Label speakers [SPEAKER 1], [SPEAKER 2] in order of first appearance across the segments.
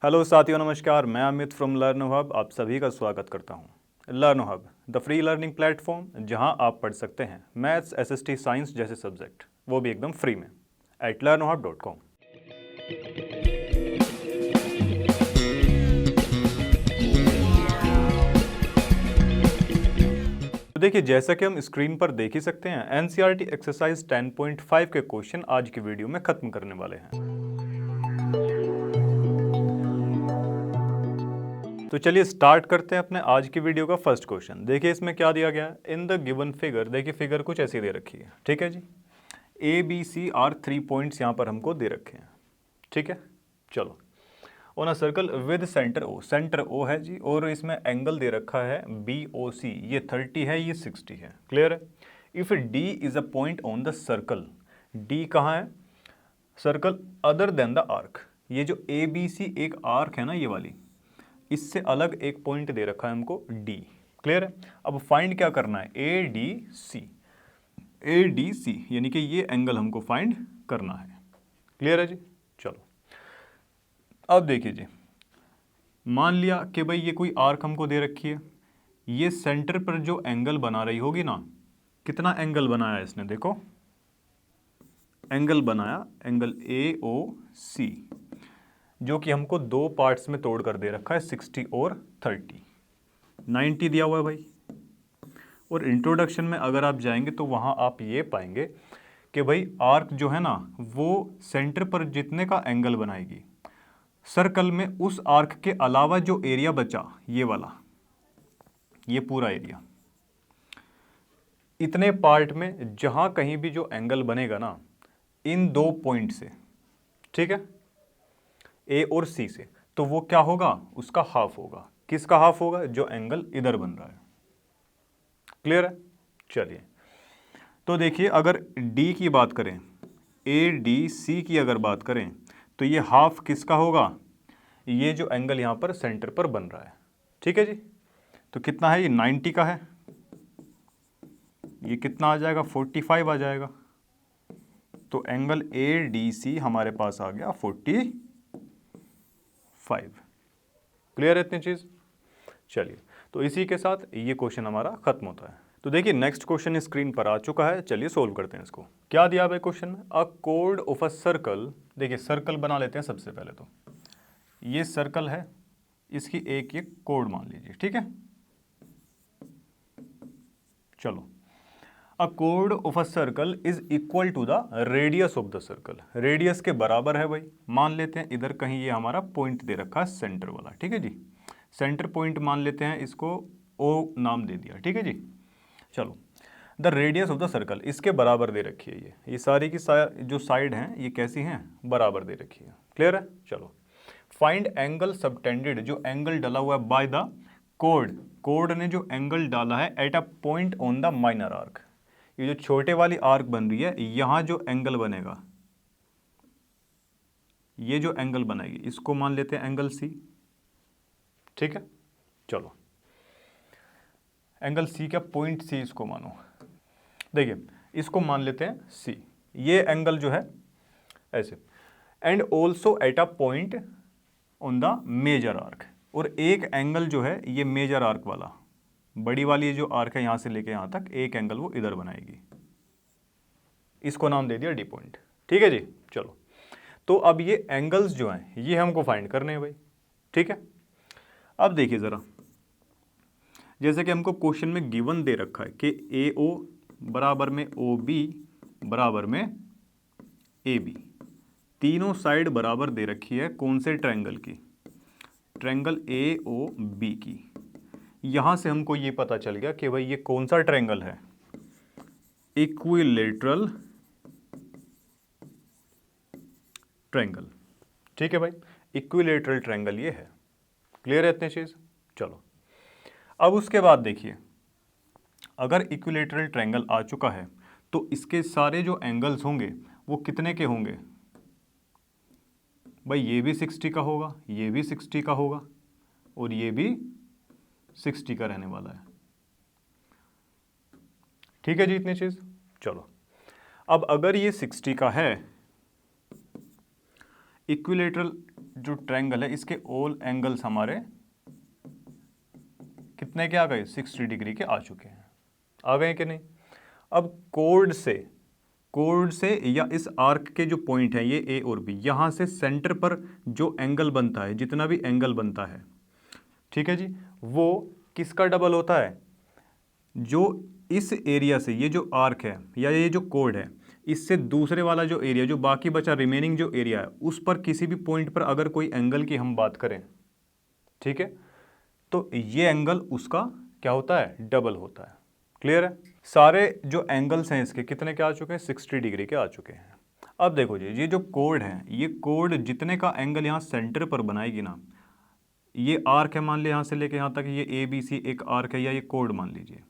[SPEAKER 1] Hello साथियों, नमस्कार। मैं अमित फ्रॉम लर्न हब आप सभी का स्वागत करता हूं। Learn hub the free learning platform, जहां आप पढ़ सकते हैं मैथ्स, एसएसटी, साइंस जैसे सब्जेक्ट, वो भी एकदम फ्री में @learnhub.com। तो देखिए, जैसा कि हम स्क्रीन पर देख ही सकते हैं, एनसीईआरटी एक्सरसाइज 10.5 के क्वेश्चन आज की वीडियो में खत्म करने वाले हैं। तो चलिए स्टार्ट करते हैं अपने आज की वीडियो का फर्स्ट क्वेश्चन। देखिए इसमें क्या दिया गया है। इन द गिवन फिगर, देखिए फिगर कुछ ऐसी दे रखी है, ठीक है जी। A B C are 3 points यहाँ पर हमको दे रखे हैं, ठीक है। चलो, on a circle with centre O, centre O है जी, और इसमें एंगल दे रखा है बी ओ सी, ये 30 है, ये 60 है। क्लियर है। If D is a point on the circle, D कहाँ है circle other than the arc, ये जो ए बी सी एक आर्क है ना, ये वाली, इससे अलग एक पॉइंट दे रखा है हमको डी। क्लियर है। अब फाइंड क्या करना है, A D C, A D C यानी कि ये एंगल हमको फाइंड करना है। क्लियर है जी। चलो अब देखिए जी, मान लिया कि भाई ये कोई आर्क हमको दे रखी है, ये सेंटर पर जो एंगल बना रही होगी ना, कितना एंगल बनाया इसने, देखो एंगल बनाया, एंगल ए ओ सी, जो कि हमको दो पार्ट्स में तोड़ कर दे रखा है, 60 और 30, 90 दिया हुआ है भाई। और इंट्रोडक्शन में अगर आप जाएंगे तो वहाँ आप ये पाएंगे कि भाई आर्क जो है ना, वो सेंटर पर जितने का एंगल बनाएगी, सर्कल में उस आर्क के अलावा जो एरिया बचा, ये वाला, ये पूरा एरिया, इतने पार्ट में जहाँ कहीं भी जो एंगल बनेगा ना, इन दो पॉइंट से, ठीक है, ए और सी से, तो वो क्या होगा, उसका हाफ होगा। किसका हाफ होगा, जो एंगल इधर बन रहा है। क्लियर है। चलिए, तो देखिए अगर डी की बात करें, ए डी सी की अगर बात करें, तो ये हाफ किसका होगा, ये जो एंगल यहाँ पर सेंटर पर बन रहा है, ठीक है जी। तो कितना है, ये 90 का है, ये कितना आ जाएगा, 45 आ जाएगा। तो एंगल ए डी सी हमारे पास आ गया 45। क्लियर है इतनी चीज़। चलिए, तो इसी के साथ ये क्वेश्चन हमारा खत्म होता है। तो देखिए नेक्स्ट क्वेश्चन स्क्रीन पर आ चुका है, चलिए सोल्व करते हैं इसको। क्या दिया है क्वेश्चन में, अ कोड ऑफ अ सर्कल, देखिए सर्कल बना लेते हैं सबसे पहले। तो ये सर्कल है, इसकी एक एक कोड मान लीजिए, ठीक है। चलो, अ कोड of a circle is equal to the radius of the circle, radius के बराबर है भाई। मान लेते हैं इधर कहीं ये हमारा पॉइंट दे रखा है सेंटर वाला, ठीक है जी। सेंटर पॉइंट मान लेते हैं, इसको ओ नाम दे दिया, ठीक है जी। चलो, the radius of the circle इसके बराबर दे रखी है, ये सारी की जो साइड हैं ये कैसी हैं, बराबर दे रखी है। क्लियर है। चलो, फाइंड एंगल सबटेंडेड, जो एंगल डाला हुआ है बाय द कोड, कोड ने जो एंगल डाला है eight a point on the minor arc, ये जो छोटे वाली आर्क बन रही है, यहां जो एंगल बनेगा, ये जो एंगल बनाएगी, इसको मान लेते हैं एंगल सी, ठीक है। चलो, एंगल सी का पॉइंट सी इसको मानो, देखिए इसको मान लेते हैं सी, ये एंगल जो है ऐसे, and also at a point on the major arc, और एक एंगल जो है ये मेजर आर्क वाला, बड़ी वाली जो आर्क है यहां से लेके यहां तक, एक एंगल वो इधर बनाएगी, इसको नाम दे दिया डी पॉइंट, ठीक है जी। चलो, तो अब ये एंगल्स जो हैं ये हमको फाइंड करने हैं भाई, ठीक है। अब देखिए ज़रा, जैसे कि हमको क्वेश्चन में गिवन दे रखा है कि ए ओ बराबर में ओ बी बराबर में ए बी, तीनों साइड बराबर दे रखी है कौन से ट्रायंगल की, ट्रायंगल ए ओ बी की। यहां से हमको ये पता चल गया कि भाई ये कौन सा ट्रायंगल है, इक्विलेटरल ट्रायंगल, ठीक है भाई, इक्विलेटरल ट्रायंगल ये है। क्लियर है इतनी चीज। चलो, अब उसके बाद देखिए, अगर इक्विलेटरल ट्रायंगल आ चुका है तो इसके सारे जो एंगल्स होंगे वो कितने के होंगे भाई, ये भी 60 का होगा, ये भी 60 का होगा, और ये भी 60 का रहने वाला है, ठीक है जी इतनी चीज। चलो, अब अगर ये 60 का है, इक्विलेटरल जो ट्रायंगल है इसके ऑल एंगल्स हमारे कितने के आ गए, 60 डिग्री के आ चुके हैं। आ गए कि नहीं। अब कोड से या इस आर्क के जो पॉइंट है ये ए और बी, यहाँ से सेंटर पर जो एंगल बनता है, जितना भी एंगल बनता है, ठीक है जी, वो किसका डबल होता है, जो इस एरिया से ये जो आर्क है या ये जो कोड है इससे दूसरे वाला जो एरिया, जो बाकी बचा रिमेनिंग जो एरिया है, उस पर किसी भी पॉइंट पर अगर कोई एंगल की हम बात करें, ठीक है, तो ये एंगल उसका क्या होता है, डबल होता है। क्लियर है। सारे जो एंगल्स हैं इसके कितने के आ चुके हैं, 60 डिग्री के आ चुके हैं। अब देखो जी, ये जो कोड है, ये कोड जितने का एंगल यहाँ सेंटर पर बनाएगी ना, ये आर्क है मान लिया यहाँ से लेके यहाँ तक, ये ए बी सी एक आर्क है या ये कोड मान लीजिए,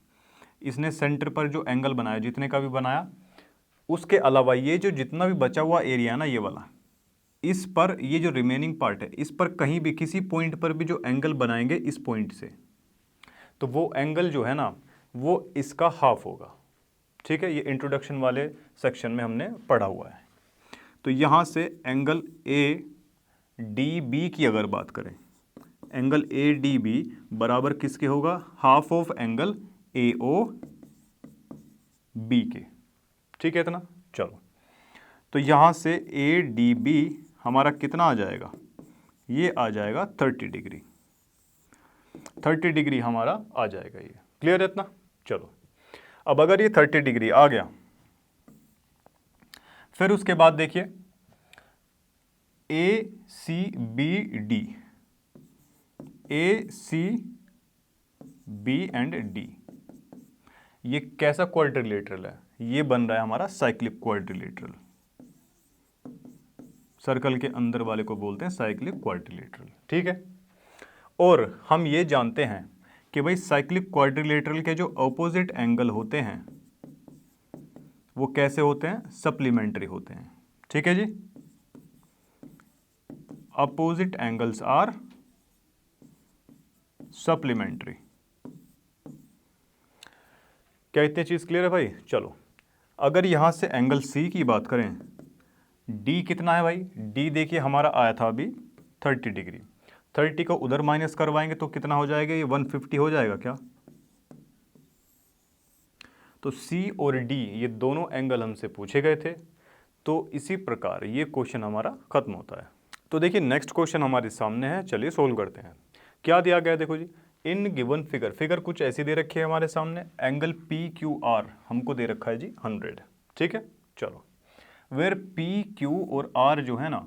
[SPEAKER 1] इसने सेंटर पर जो एंगल बनाया, जितने का भी बनाया, उसके अलावा ये जो जितना भी बचा हुआ एरिया है ना ये वाला, इस पर ये जो रिमेनिंग पार्ट है, इस पर कहीं भी किसी पॉइंट पर भी जो एंगल बनाएंगे इस पॉइंट से, तो वो एंगल जो है ना वो इसका हाफ होगा। ठीक है, ये इंट्रोडक्शन वाले सेक्शन में हमने पढ़ा हुआ है। तो यहाँ से एंगल ए डी बी की अगर बात करें, एंगल ए डी बी बराबर किसके होगा, half of angle A O B के। ठीक है इतना। चलो, तो यहाँ से ए डी बी हमारा कितना आ जाएगा, ये आ जाएगा 30 डिग्री। 30 डिग्री हमारा आ जाएगा ये। क्लियर है इतना। चलो, अब अगर ये 30 डिग्री आ गया, फिर उसके बाद देखिए A C B D, A C B and D, ये कैसा क्वाड्रिलेटरल है, ये बन रहा है हमारा साइक्लिक क्वाड्रिलेटरल। सर्कल के अंदर वाले को बोलते हैं साइक्लिक क्वाड्रिलेटरल। ठीक है, और हम ये जानते हैं कि भाई साइक्लिक क्वाड्रिलेटरल के जो ऑपोजिट एंगल होते हैं वो कैसे होते हैं, सप्लीमेंट्री होते हैं। ठीक है जी, अपोजिट एंगल्स आर सप्लीमेंट्री। क्या इतनी चीज क्लियर है भाई। चलो, अगर यहां से एंगल सी की बात करें, डी कितना है भाई, डी देखिए हमारा आया था अभी 30 डिग्री, 30 को उधर माइनस करवाएंगे तो कितना हो जाएगा, ये 150 हो जाएगा क्या। तो सी और डी ये दोनों एंगल हमसे पूछे गए थे, तो इसी प्रकार ये क्वेश्चन हमारा खत्म होता है। तो देखिए नेक्स्ट क्वेश्चन हमारे सामने है, चलिए सोल्व करते हैं। क्या दिया गया है देखो जी, इन गिवन फिगर कुछ ऐसी दे रखी है हमारे सामने, एंगल पी क्यू आर हमको दे रखा है जी 100। ठीक है, चलो, वेयर पी क्यू और आर जो है ना,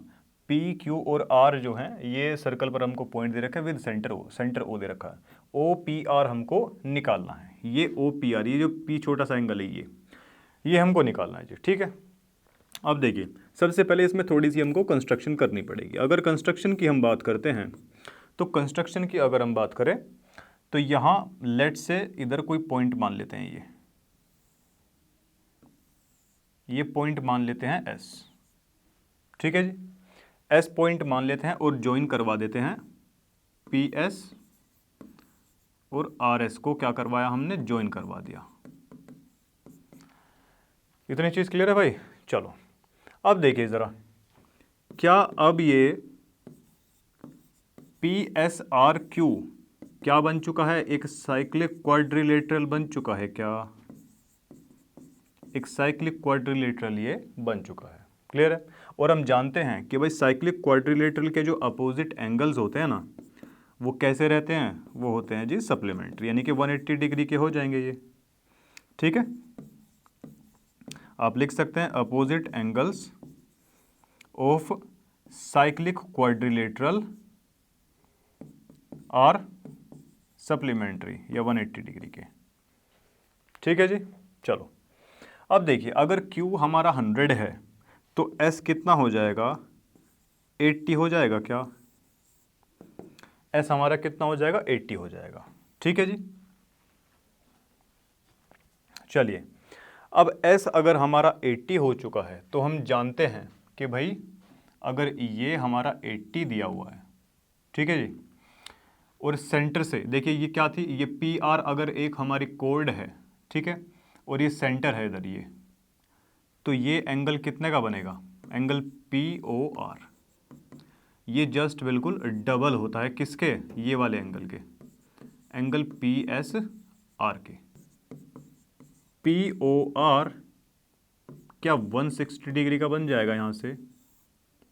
[SPEAKER 1] पी क्यू और आर जो है ये सर्कल पर हमको पॉइंट दे रखा है विद सेंटर ओ दे रखा है, ओ पी आर हमको निकालना है। ये ओ पी आर, ये जो पी छोटा सा एंगल है ये हमको निकालना है जी। ठीक है, अब देखिए सबसे पहले इसमें थोड़ी सी हमको कंस्ट्रक्शन करनी पड़ेगी। अगर कंस्ट्रक्शन की हम बात करते हैं तो कंस्ट्रक्शन की अगर हम बात करें तो यहाँ लेट से इधर कोई पॉइंट मान लेते हैं, ये पॉइंट मान लेते हैं एस। ठीक है जी, एस पॉइंट मान लेते हैं और ज्वाइन करवा देते हैं पी एस और आर एस को, क्या करवाया हमने, ज्वाइन करवा दिया। इतनी चीज क्लियर है भाई। चलो, अब देखिए जरा, क्या अब ये पी एस आर क्यू क्या बन चुका है, एक साइक्लिक क्वाड्रिलेटरल बन चुका है क्या, एक साइक्लिक क्वाड्रिलेटरल ये बन चुका है। क्लियर है। और हम जानते हैं कि भाई साइक्लिक क्वाड्रिलेटरल के जो अपोजिट एंगल्स होते हैं ना वो कैसे रहते हैं, वो होते हैं जी सप्लीमेंट्री, यानी कि 180 डिग्री के हो जाएंगे ये। ठीक है, आप लिख सकते हैं opposite angles of cyclic quadrilateral are supplementary या 180 डिग्री के। ठीक है जी। चलो, अब देखिए अगर Q हमारा 100 है तो S कितना हो जाएगा, 80 हो जाएगा क्या, S हमारा कितना हो जाएगा, 80 हो जाएगा। ठीक है जी। चलिए, अब S अगर हमारा 80 हो चुका है तो हम जानते हैं कि भाई अगर ये हमारा 80 दिया हुआ है, ठीक है जी, और सेंटर से देखिए ये क्या थी, ये पी आर अगर एक हमारी कोड है, ठीक है, और ये सेंटर है इधर ये, तो ये एंगल कितने का बनेगा, एंगल पी ओ आर, ये जस्ट बिल्कुल डबल होता है किसके, ये वाले एंगल के, एंगल पी एस आर के। पी ओ आर क्या 160 डिग्री का बन जाएगा यहाँ से,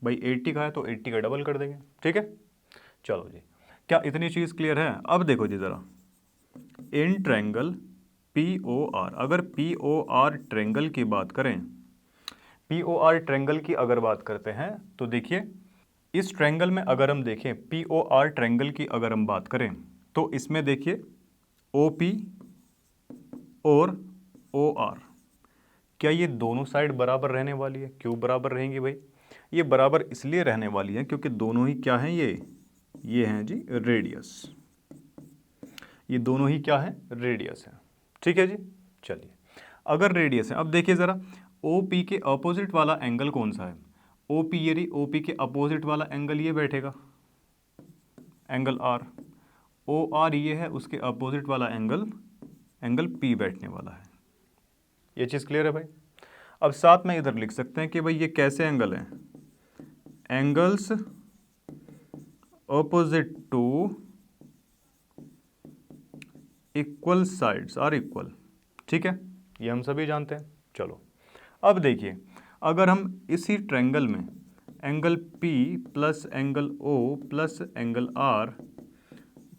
[SPEAKER 1] भाई 80 का है तो 80 का डबल कर देंगे, ठीक है। चलो जी, क्या इतनी चीज़ क्लियर है। अब देखो जी ज़रा, in triangle P O R, अगर पी ओ आर ट्रायंगल की बात करें, पी ओ आर ट्रायंगल की अगर बात करते हैं तो देखिए इस ट्रायंगल में अगर हम देखें, पी ओ आर ट्रायंगल की अगर हम बात करें तो इसमें देखिए ओ पी और ओ आर, क्या ये दोनों साइड बराबर रहने वाली है। क्यों बराबर रहेंगी भाई, ये बराबर इसलिए रहने वाली है क्योंकि दोनों ही क्या हैं, ये हैं जी रेडियस, ये दोनों ही क्या है, रेडियस है, ठीक है जी। चलिए, अगर रेडियस है, अब देखिए ज़रा ओ पी के अपोजिट वाला एंगल कौन सा है, ओ पी, ये ओ पी के अपोजिट वाला एंगल ये बैठेगा, एंगल आर। ओ आर ये है, उसके अपोजिट वाला एंगल, एंगल पी बैठने वाला है। ये चीज़ क्लियर है भाई। अब साथ में इधर लिख सकते हैं कि भाई ये कैसे एंगल हैं, angles opposite to equal sides are equal, ठीक है, ये हम सभी जानते हैं। चलो अब देखिए, अगर हम इसी ट्रायंगल में angle P plus angle O plus angle R,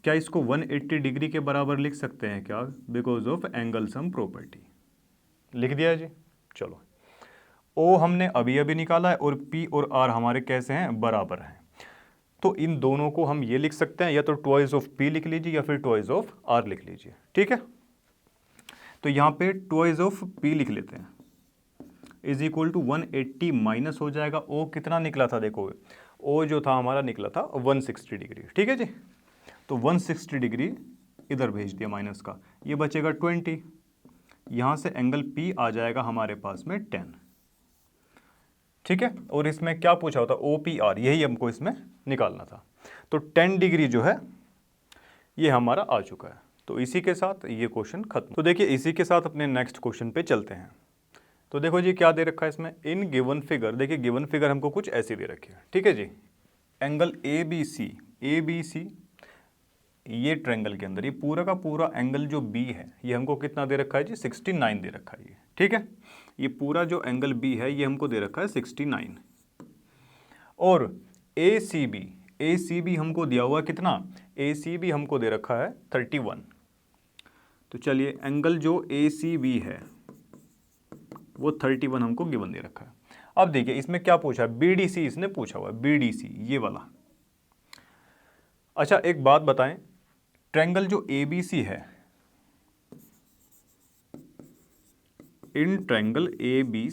[SPEAKER 1] क्या इसको 180 डिग्री के बराबर लिख सकते हैं क्या, because of angle sum property. लिख दिया जी। चलो, O हमने अभी अभी निकाला है और P और R हमारे कैसे हैं, बराबर हैं, तो इन दोनों को हम ये लिख सकते हैं, या तो ट्वाइस ऑफ P लिख लीजिए या फिर ट्वाइस ऑफ R लिख लीजिए, ठीक है। तो यहाँ पे ट्वाइस ऑफ P लिख लेते हैं, इज इक्वल टू 180 माइनस हो जाएगा, ओ कितना निकला था, देखो ओ जो था हमारा निकला था 160 डिग्री, ठीक है जी। तो 160 डिग्री इधर भेज दिया माइनस का, ये बचेगा 20, यहाँ से एंगल P आ जाएगा हमारे पास में 10, ठीक है। और इसमें क्या पूछा होता, ओ पी आर, यही हमको इसमें निकालना था। तो 10 डिग्री जो है ये हमारा आ चुका है। तो इसी के साथ ये क्वेश्चन खत्म। तो देखिए इसी के साथ अपने नेक्स्ट क्वेश्चन पे चलते हैं। तो देखो जी क्या दे रखा है इसमें, इन गिवन फिगर, देखिए गिवन फिगर हमको कुछ ऐसी दे रखी है, ठीक है जी। एंगल ए बी सी, ये ट्रायंगल के अंदर ये पूरा का पूरा एंगल जो बी है ये हमको कितना दे रखा है जी, 69 दे रखा है ये, ठीक है। ये पूरा जो एंगल बी है ये हमको दे रखा है 69, और ए सी बी हमको दिया हुआ कितना, ए सी बी हमको दे रखा है 31। तो चलिए एंगल जो ए सी बी है वो 31 हमको गिवन दे रखा है। अब देखिए इसमें क्या पूछा है, बी डी सी इसने पूछा हुआ है, बी डी सी ये वाला। अच्छा एक बात बताएं, ट्रायंगल जो ए बी सी है, in triangle A B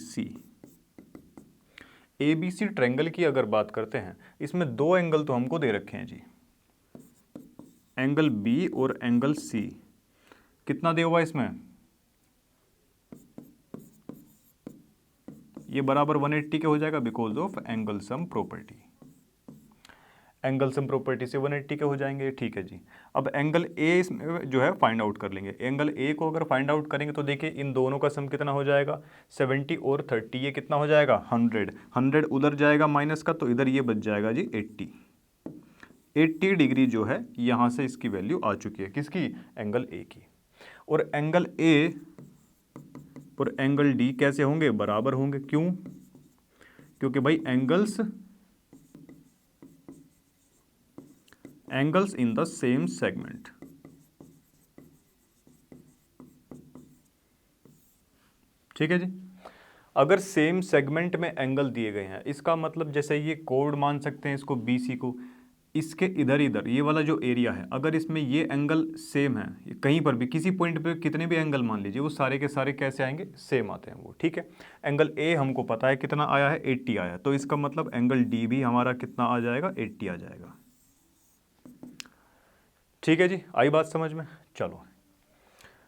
[SPEAKER 1] C triangle की अगर बात करते हैं, इसमें दो एंगल तो हमको दे रखे हैं जी, एंगल बी और एंगल सी। कितना दिया हुआ इसमें, ये बराबर 180 के हो जाएगा because of angle sum property, angle sum property से 180 के हो जाएंगे, ठीक है जी। अब एंगल ए इसमें जो है फाइंड आउट कर लेंगे, एंगल ए को अगर फाइंड आउट करेंगे तो देखिए इन दोनों का सम कितना हो जाएगा, 70 और 30, ये कितना हो जाएगा 100, 100 उधर जाएगा माइनस का, तो इधर ये बच जाएगा जी 80 डिग्री जो है यहाँ से इसकी वैल्यू आ चुकी है, किसकी, एंगल ए की। और एंगल ए और एंगल डी कैसे होंगे, बराबर होंगे, क्यों, क्योंकि भाई angles in the same segment, ठीक है जी। अगर सेम सेगमेंट में एंगल दिए गए हैं, इसका मतलब जैसे ये कोड मान सकते हैं इसको बी सी को, इसके इधर इधर ये वाला जो एरिया है, अगर इसमें ये एंगल सेम है, कहीं पर भी किसी पॉइंट पे कितने भी एंगल मान लीजिए, वो सारे के सारे कैसे आएंगे, सेम आते हैं वो, ठीक है। एंगल ए हमको पता है कितना आया है, 80 आया, तो इसका मतलब एंगल डी भी हमारा कितना आ जाएगा, 80 आ जाएगा, ठीक है जी। आई बात समझ में। चलो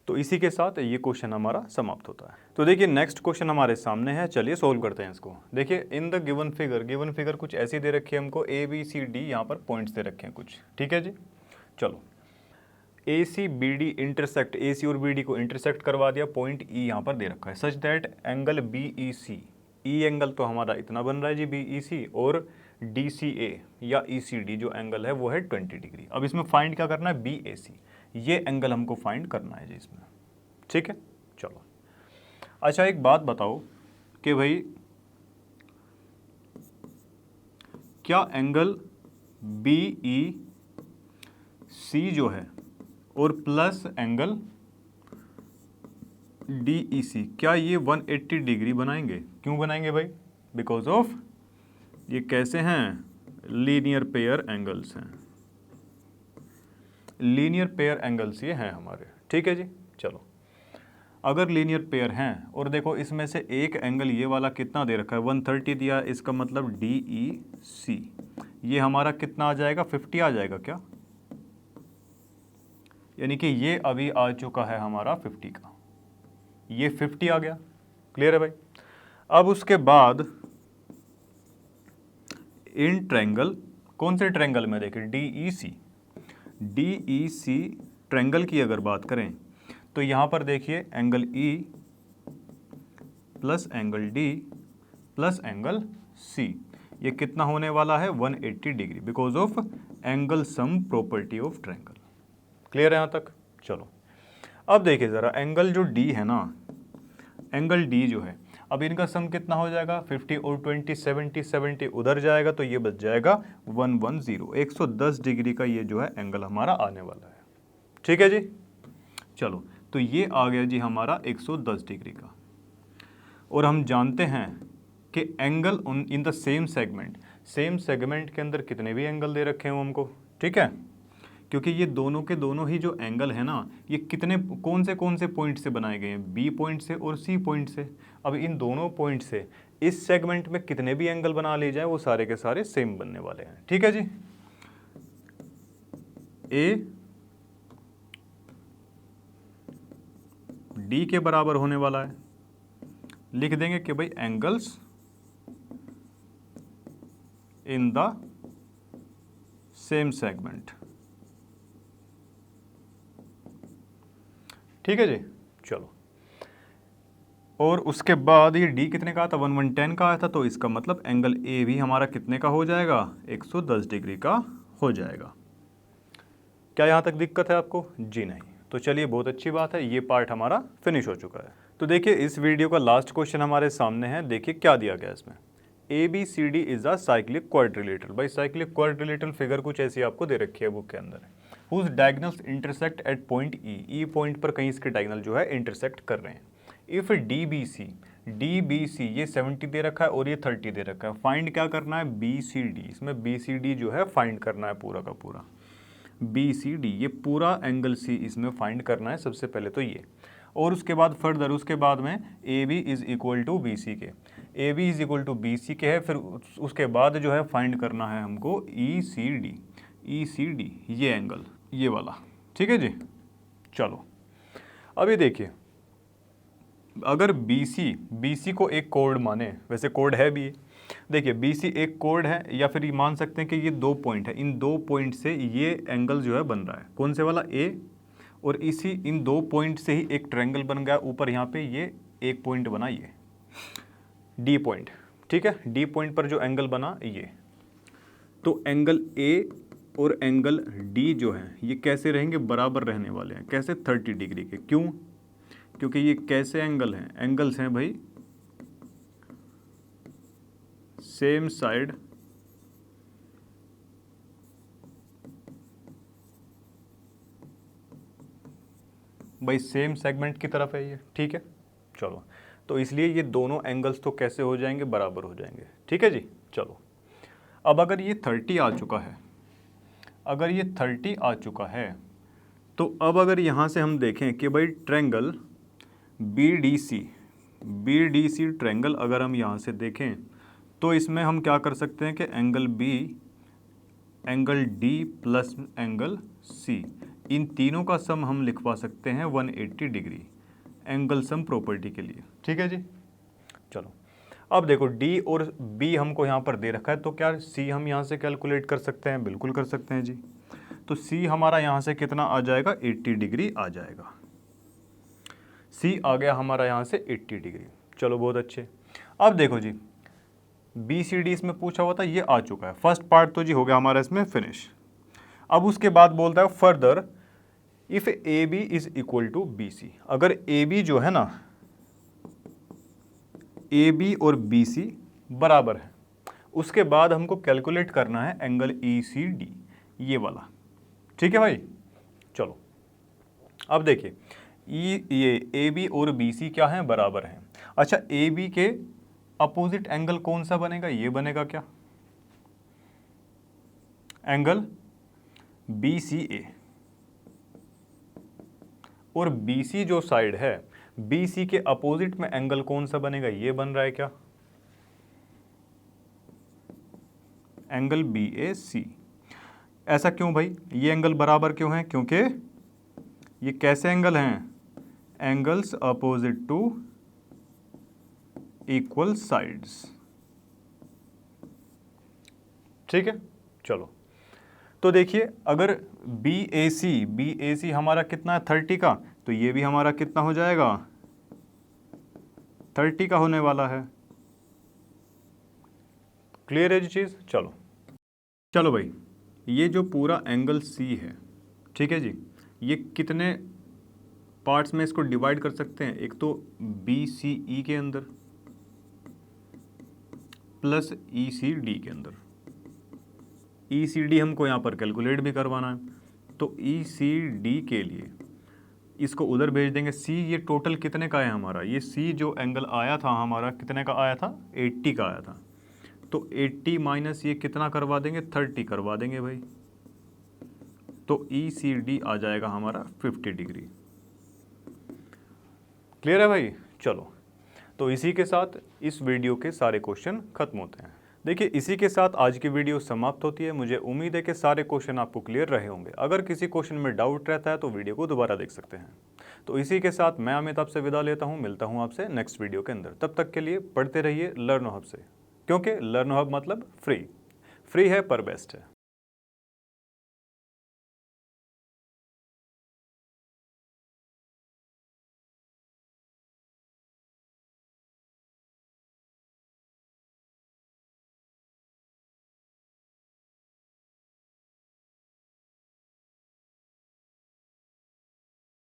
[SPEAKER 1] तो इसी के साथ ये क्वेश्चन हमारा समाप्त होता है। तो देखिए नेक्स्ट क्वेश्चन हमारे सामने है, चलिए सोल्व करते हैं इसको। देखिए इन द गिवन फिगर कुछ ऐसी दे रखी है हमको, ए बी सी डी, यहाँ पर पॉइंट्स दे रखे हैं कुछ, ठीक है जी। चलो ए सी बी डी इंटरसेक्ट, ए सी और बी डी को इंटरसेक्ट करवा दिया, पॉइंट ई यहाँ पर दे रखा है, such that angle B E C, E angle तो हमारा इतना बन रहा है जी बी ई सी, और DCA या ECD जो एंगल है वो है 20 डिग्री। अब इसमें फाइंड क्या करना है, BAC, ये एंगल हमको फाइंड करना है जी इसमें, ठीक है। चलो अच्छा एक बात बताओ कि भाई क्या एंगल BEC जो है और प्लस एंगल DEC क्या ये 180 डिग्री बनाएंगे? क्यों बनाएंगे भाई? बिकॉज ऑफ ये कैसे हैं, लीनियर पेयर एंगल्स हैं, लीनियर पेयर एंगल्स ये हैं हमारे, ठीक है जी। चलो अगर लीनियर पेयर हैं और देखो इसमें से एक एंगल ये वाला कितना दे रखा है, 130 दिया, इसका मतलब DEC ये हमारा कितना आ जाएगा, 50 आ जाएगा क्या? यानी कि ये अभी आ चुका है हमारा 50 का, ये 50 आ गया। क्लियर है भाई? अब उसके बाद इन ट्रायंगल, कौन से ट्रायंगल में देखें, DEC ट्रायंगल की अगर बात करें तो यहाँ पर देखिए angle E plus angle D plus angle C ये कितना होने वाला है, 180 degree, because of angle sum property of triangle. Clear है यहाँ तक? चलो अब देखिए ज़रा एंगल जो D है ना, एंगल D जो है, अब इनका सम कितना हो जाएगा, 50 और 20 70, 70 उधर जाएगा तो ये बच जाएगा 110, 110 डिग्री का ये जो है एंगल हमारा आने वाला है, ठीक है जी। चलो तो ये आ गया जी हमारा 110 डिग्री का। और हम जानते हैं कि angle in the same segment, same segment के अंदर कितने भी एंगल दे रखे हैं हमको, ठीक है, क्योंकि ये दोनों के दोनों ही जो एंगल है ना, ये कितने कौन से पॉइंट से बनाए गए हैं, B पॉइंट से और C पॉइंट से। अब इन दोनों पॉइंट से इस सेगमेंट में कितने भी एंगल बना लिए जाए वो सारे के सारे सेम बनने वाले हैं, ठीक है जी। A D के बराबर होने वाला है, लिख देंगे कि भाई angles in the same segment, ठीक है जी। चलो और उसके बाद ये D कितने का आता, 110 का आया था, तो इसका मतलब एंगल A भी हमारा कितने का हो जाएगा, 110 डिग्री का हो जाएगा। क्या यहाँ तक दिक्कत है आपको? जी नहीं। तो चलिए बहुत अच्छी बात है, ये पार्ट हमारा फिनिश हो चुका है। तो देखिए इस वीडियो का लास्ट क्वेश्चन हमारे सामने है, देखिए क्या दिया गया इसमें, ABCD is a cyclic quadrilateral. भाई साइक्लिक क्वाड्रिलेटरल फिगर कुछ ऐसी आपको दे रखी है बुक के अंदर, whose diagonals intersect at point E point पर कहीं इसके डायगोनल जो है इंटरसेक्ट कर रहे हैं। इफ DBC ये 70 दे रखा है और ये 30 दे रखा है, फाइंड क्या करना है, BCD, इसमें BCD जो है फाइंड करना है पूरा का पूरा, BCD ये पूरा एंगल C इसमें फाइंड करना है सबसे पहले तो ये, और उसके बाद फर्दर उसके बाद में AB is equal to BC के, AB is equal to BC के है, फिर उसके बाद जो है फाइंड करना है हमको ECD ये एंगल ये वाला, ठीक है जी। चलो अभी देखिए अगर BC को एक कोड माने, वैसे कोड है भी, देखिए BC एक कोड है, या फिर ये मान सकते हैं कि ये 2 पॉइंट है, इन 2 पॉइंट से ये एंगल जो है बन रहा है, कौन से वाला, A, और इसी इन 2 पॉइंट से ही एक ट्रायंगल बन गया ऊपर, यहाँ पे ये एक पॉइंट बना ये D पॉइंट, ठीक है, D पॉइंट पर जो एंगल बना ये, तो एंगल A और एंगल D जो है ये कैसे रहेंगे, बराबर रहने वाले हैं, कैसे, 30 डिग्री के। क्यों? क्योंकि ये कैसे एंगल हैं, एंगल्स हैं भाई सेम साइड भाई सेम सेगमेंट की तरफ है ये, ठीक है। चलो तो इसलिए ये दोनों एंगल्स तो कैसे हो जाएंगे, बराबर हो जाएंगे, ठीक है जी। चलो अब अगर ये 30 आ चुका है, अगर ये 30 आ चुका है, तो अब अगर यहाँ से हम देखें कि भाई ट्रायंगल BDC ट्रायंगल अगर हम यहाँ से देखें तो इसमें हम क्या कर सकते हैं कि angle B, angle D plus angle C, इन तीनों का सम हम लिखवा सकते हैं 180 डिग्री एंगल सम प्रॉपर्टी के लिए, ठीक है जी। चलो अब देखो D और B हमको यहाँ पर दे रखा है, तो क्या C हम यहाँ से कैलकुलेट कर सकते हैं, बिल्कुल कर सकते हैं जी। तो C हमारा यहाँ से कितना आ जाएगा, 80 डिग्री आ जाएगा, C आ गया हमारा यहाँ से 80 डिग्री। चलो बहुत अच्छे। अब देखो जी BCD इसमें पूछा हुआ था, ये आ चुका है। फर्स्ट पार्ट तो जी हो गया हमारा इसमें फिनिश। अब उसके बाद बोलता है further if AB is equal to BC, अगर AB जो है ना, AB और BC बराबर है, उसके बाद हमको कैलकुलेट करना है एंगल ECD, ये वाला। ठीक है भाई, चलो अब देखिए ये AB और BC क्या है, बराबर हैं। अच्छा, AB के अपोजिट एंगल कौन सा बनेगा, ये बनेगा क्या, एंगल BCA। और BC जो साइड है, BC के अपोजिट में एंगल कौन सा बनेगा, ये बन रहा है क्या, एंगल BAC। ऐसा क्यों भाई, ये एंगल बराबर क्यों है, क्योंकि ये कैसे एंगल हैं, angles opposite to equal sides. ठीक है, चलो तो देखिए अगर BAC हमारा कितना है 30 का, तो ये भी हमारा कितना हो जाएगा 30 का होने वाला है। क्लियर है जी चीज़। चलो चलो भाई, ये जो पूरा एंगल C है, ठीक है जी, ये कितने पार्ट्स में इसको डिवाइड कर सकते हैं, एक तो BCE के अंदर प्लस ECD के अंदर। ECD हमको यहाँ पर कैलकुलेट भी करवाना है, तो ECD के लिए इसको उधर भेज देंगे। C ये टोटल कितने का है हमारा, ये C जो एंगल आया था हमारा कितने का आया था, 80 का आया था, तो 80 माइनस ये कितना करवा देंगे, 30 करवा देंगे भाई, तो ECD आ जाएगा हमारा 50 डिग्री। क्लियर है भाई। चलो तो इसी के साथ इस वीडियो के सारे क्वेश्चन खत्म होते हैं। देखिए इसी के साथ आज की वीडियो समाप्त होती है। मुझे उम्मीद है कि सारे क्वेश्चन आपको क्लियर रहे होंगे। अगर किसी क्वेश्चन में डाउट रहता है तो वीडियो को दोबारा देख सकते हैं। तो इसी के साथ मैं अमित आपसे विदा लेता हूँ, मिलता हूँ आपसे नेक्स्ट वीडियो के अंदर। तब तक के लिए पढ़ते रहिए लर्नो हब से, क्योंकि लर्नो हब मतलब फ्री है पर बेस्ट है।